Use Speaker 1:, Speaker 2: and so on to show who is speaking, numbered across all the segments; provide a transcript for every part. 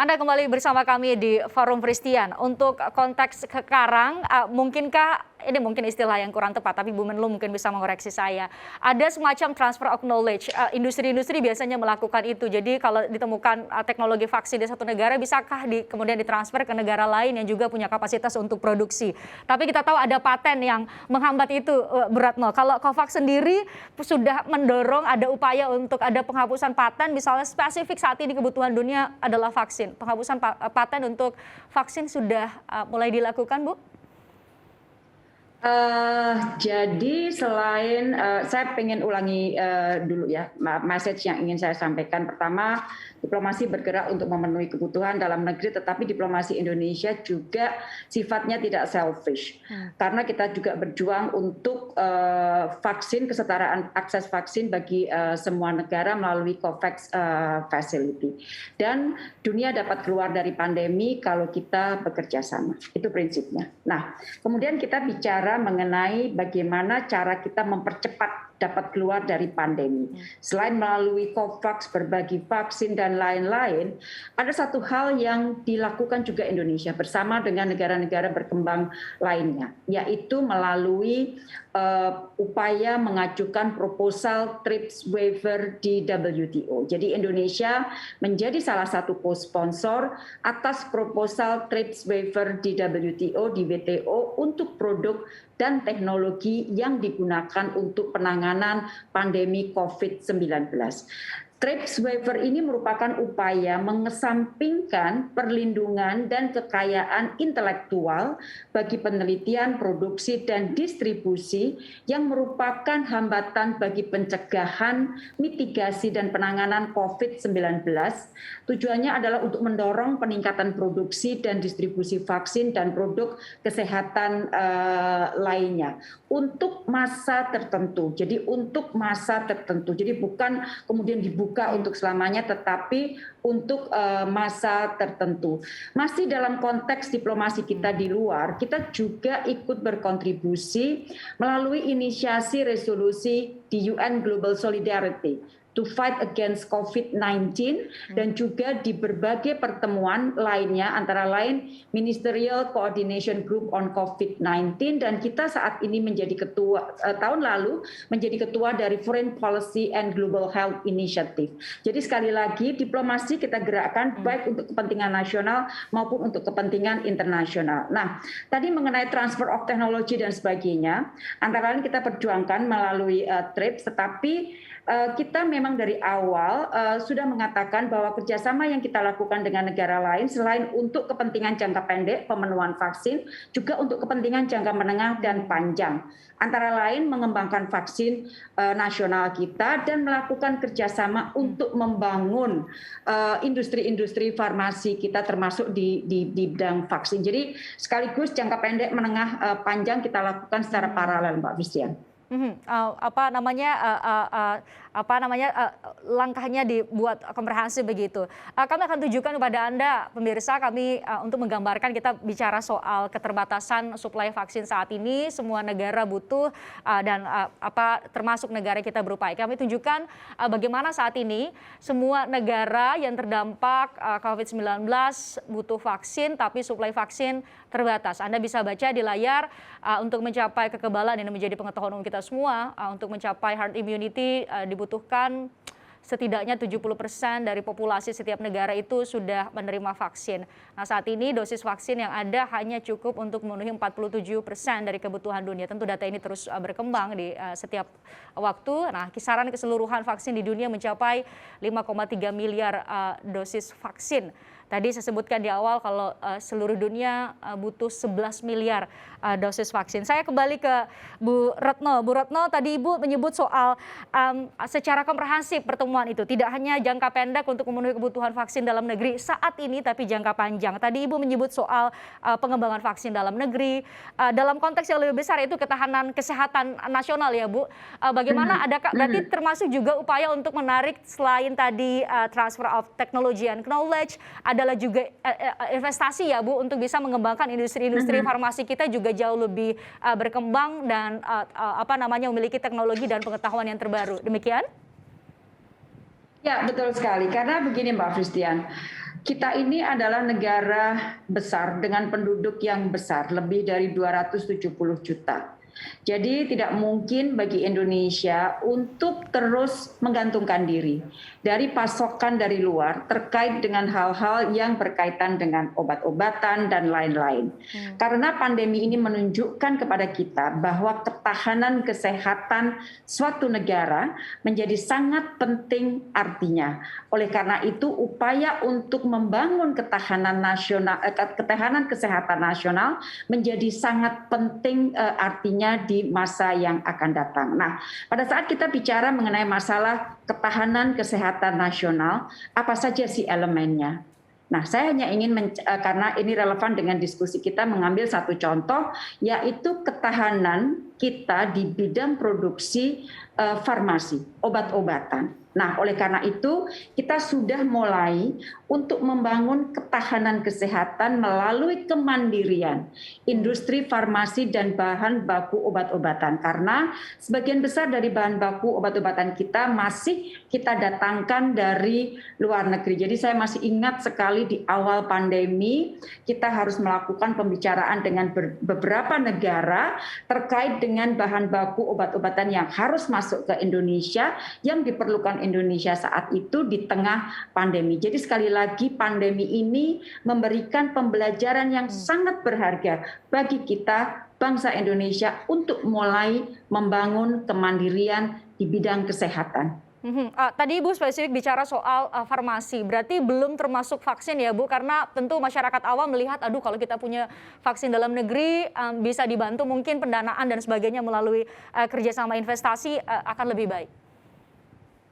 Speaker 1: Anda kembali bersama kami di Forum Christian. Untuk konteks sekarang, mungkinkah, ini mungkin istilah yang kurang tepat, tapi Bu Menlu mungkin bisa mengoreksi saya. Ada semacam transfer of knowledge. Industri-industri biasanya melakukan itu. Jadi kalau ditemukan teknologi vaksin di satu negara, bisakah kemudian ditransfer ke negara lain yang juga punya kapasitas untuk produksi. Tapi kita tahu ada paten yang menghambat itu, Bu Retno. Kalau COVAX sendiri sudah mendorong ada upaya untuk ada penghapusan paten, misalnya spesifik saat ini kebutuhan dunia adalah vaksin. Penghapusan paten untuk vaksin sudah mulai dilakukan, Bu?
Speaker 2: Jadi selain saya pengen ulangi dulu ya message yang ingin saya sampaikan. Pertama, diplomasi bergerak untuk memenuhi kebutuhan dalam negeri, tetapi diplomasi Indonesia juga sifatnya tidak selfish. Karena kita juga berjuang untuk vaksin, kesetaraan akses vaksin bagi semua negara melalui COVAX facility. Dan dunia dapat keluar dari pandemi kalau kita bekerja sama. Itu prinsipnya. Nah, kemudian kita bicara mengenai bagaimana cara kita mempercepat dapat keluar dari pandemi. Selain melalui COVAX, berbagi vaksin, dan lain-lain, ada satu hal yang dilakukan juga Indonesia bersama dengan negara-negara berkembang lainnya, yaitu melalui upaya mengajukan proposal TRIPS waiver di WTO. Jadi Indonesia menjadi salah satu co-sponsor atas proposal TRIPS waiver di WTO, di WTO untuk produk dan teknologi yang digunakan untuk penanganan pandemi COVID-19. TRIPS waiver ini merupakan upaya mengesampingkan perlindungan dan kekayaan intelektual bagi penelitian, produksi, dan distribusi yang merupakan hambatan bagi pencegahan, mitigasi, dan penanganan COVID-19. Tujuannya adalah untuk mendorong peningkatan produksi dan distribusi vaksin dan produk kesehatan lainnya untuk masa tertentu. Jadi untuk masa tertentu. Jadi bukan kemudian dibuka untuk selamanya, tetapi untuk masa tertentu. Masih dalam konteks diplomasi kita di luar, kita juga ikut berkontribusi melalui inisiasi resolusi di UN Global Solidarity to fight against COVID-19 dan juga di berbagai pertemuan lainnya, antara lain Ministerial Coordination Group on COVID-19, dan kita saat ini menjadi ketua, tahun lalu menjadi ketua dari Foreign Policy and Global Health Initiative. Jadi sekali lagi diplomasi kita gerakkan baik untuk kepentingan nasional maupun untuk kepentingan internasional. Nah, tadi mengenai transfer of technology dan sebagainya, antara lain kita perjuangkan melalui TRIPS, tetapi kita memang dari awal sudah mengatakan bahwa kerjasama yang kita lakukan dengan negara lain selain untuk kepentingan jangka pendek pemenuhan vaksin, juga untuk kepentingan jangka menengah dan panjang. Antara lain mengembangkan vaksin nasional kita dan melakukan kerjasama untuk membangun industri-industri farmasi kita termasuk di bidang vaksin. Jadi sekaligus jangka pendek, menengah, panjang kita lakukan secara paralel, Mbak Christian.
Speaker 1: Langkahnya dibuat komprehensif begitu. Kami akan tunjukkan kepada Anda, pemirsa, kami untuk menggambarkan, kita bicara soal keterbatasan suplai vaksin saat ini, semua negara butuh dan termasuk negara kita berupaya. Kami tunjukkan bagaimana saat ini semua negara yang terdampak COVID-19 butuh vaksin, tapi suplai vaksin terbatas. Anda bisa baca di layar, untuk mencapai kekebalan ini menjadi pengetahuan umum kita semua, untuk mencapai herd immunity dibutuhkan setidaknya 70% dari populasi setiap negara itu sudah menerima vaksin. Nah, saat ini dosis vaksin yang ada hanya cukup untuk memenuhi 47% dari kebutuhan dunia. Tentu data ini terus berkembang di setiap waktu. Nah, kisaran keseluruhan vaksin di dunia mencapai 5,3 miliar dosis vaksin. Tadi saya sebutkan di awal kalau seluruh dunia butuh 11 miliar dosis vaksin. Saya kembali ke Bu Retno. Bu Retno, tadi Ibu menyebut soal secara komprehensif pertemuan itu. Tidak hanya jangka pendek untuk memenuhi kebutuhan vaksin dalam negeri saat ini, tapi jangka panjang. Tadi Ibu menyebut soal pengembangan vaksin dalam negeri. Dalam konteks yang lebih besar itu ketahanan kesehatan nasional ya Bu. Bagaimana, adakah berarti termasuk juga upaya untuk menarik selain tadi transfer of technology and knowledge, adalah juga investasi ya Bu untuk bisa mengembangkan industri-industri farmasi kita juga jauh lebih berkembang dan memiliki teknologi dan pengetahuan yang terbaru. Demikian?
Speaker 2: Ya, betul sekali. Karena begini Mbak Fristian, kita ini adalah negara besar dengan penduduk yang besar, lebih dari 270 juta. Jadi tidak mungkin bagi Indonesia untuk terus menggantungkan diri dari pasokan dari luar terkait dengan hal-hal yang berkaitan dengan obat-obatan dan lain-lain. Karena pandemi ini menunjukkan kepada kita bahwa ketahanan kesehatan suatu negara menjadi sangat penting artinya. Oleh karena itu upaya untuk membangun ketahanan nasional, ketahanan kesehatan nasional menjadi sangat penting artinya di masa yang akan datang. Nah, pada saat kita bicara mengenai masalah ketahanan kesehatan nasional, apa saja sih elemennya? Nah, saya hanya ingin, karena ini relevan dengan diskusi kita, mengambil satu contoh, yaitu ketahanan kita di bidang produksi farmasi, obat-obatan. Nah, oleh karena itu kita sudah mulai untuk membangun ketahanan kesehatan melalui kemandirian industri farmasi dan bahan baku obat-obatan. Karena sebagian besar dari bahan baku obat-obatan kita masih kita datangkan dari luar negeri. Jadi saya masih ingat sekali di awal pandemi kita harus melakukan pembicaraan dengan beberapa negara terkait dengan bahan baku obat-obatan yang harus masuk ke Indonesia, yang diperlukan Indonesia saat itu di tengah pandemi. Jadi sekali lagi pandemi ini memberikan pembelajaran yang sangat berharga bagi kita bangsa Indonesia untuk mulai membangun kemandirian di bidang kesehatan.
Speaker 1: Tadi Ibu spesifik bicara soal farmasi, berarti belum termasuk vaksin ya Bu, karena tentu masyarakat awam melihat, aduh kalau kita punya vaksin dalam negeri bisa dibantu mungkin pendanaan dan sebagainya melalui kerjasama investasi akan lebih baik.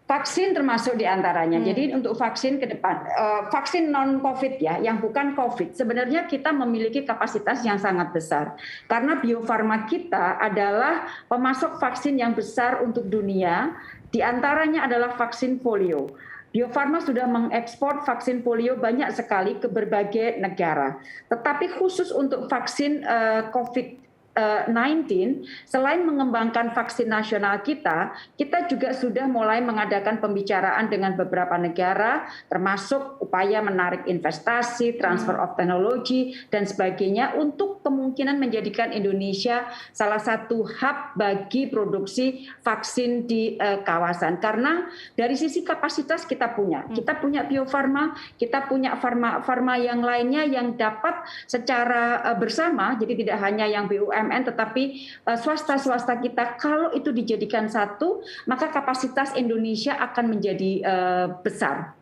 Speaker 2: Vaksin termasuk diantaranya. Jadi untuk vaksin ke depan, vaksin non-COVID ya, yang bukan COVID, sebenarnya kita memiliki kapasitas yang sangat besar. Karena Bio Farma kita adalah pemasok vaksin yang besar untuk dunia, diantaranya adalah vaksin polio. Bio Farma sudah mengekspor vaksin polio banyak sekali ke berbagai negara. Tetapi khusus untuk vaksin COVID-19, selain mengembangkan vaksin nasional kita juga sudah mulai mengadakan pembicaraan dengan beberapa negara, termasuk upaya menarik investasi, transfer of technology, dan sebagainya untuk kemungkinan menjadikan Indonesia salah satu hub bagi produksi vaksin di kawasan. Karena dari sisi kapasitas kita punya Bio Farma, kita punya farma yang lainnya yang dapat secara bersama, jadi tidak hanya yang BUMN, tetapi swasta-swasta kita, kalau itu dijadikan satu, maka kapasitas Indonesia akan menjadi besar.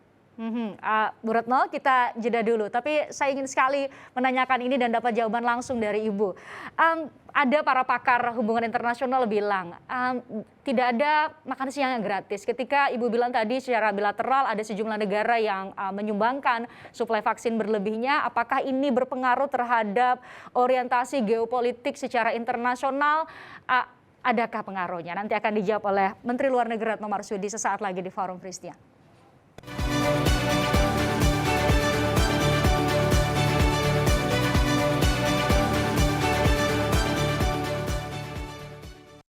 Speaker 1: Bu Retno, kita jeda dulu. Tapi saya ingin sekali menanyakan ini dan dapat jawaban langsung dari Ibu. Ada para pakar hubungan internasional bilang tidak ada makan siang yang gratis. Ketika Ibu bilang tadi secara bilateral ada sejumlah negara yang menyumbangkan suplai vaksin berlebihnya, apakah ini berpengaruh terhadap orientasi geopolitik secara internasional? Adakah pengaruhnya? Nanti akan dijawab oleh Menteri Luar Negeri Retno Marsudi sesaat lagi di Forum Fristian.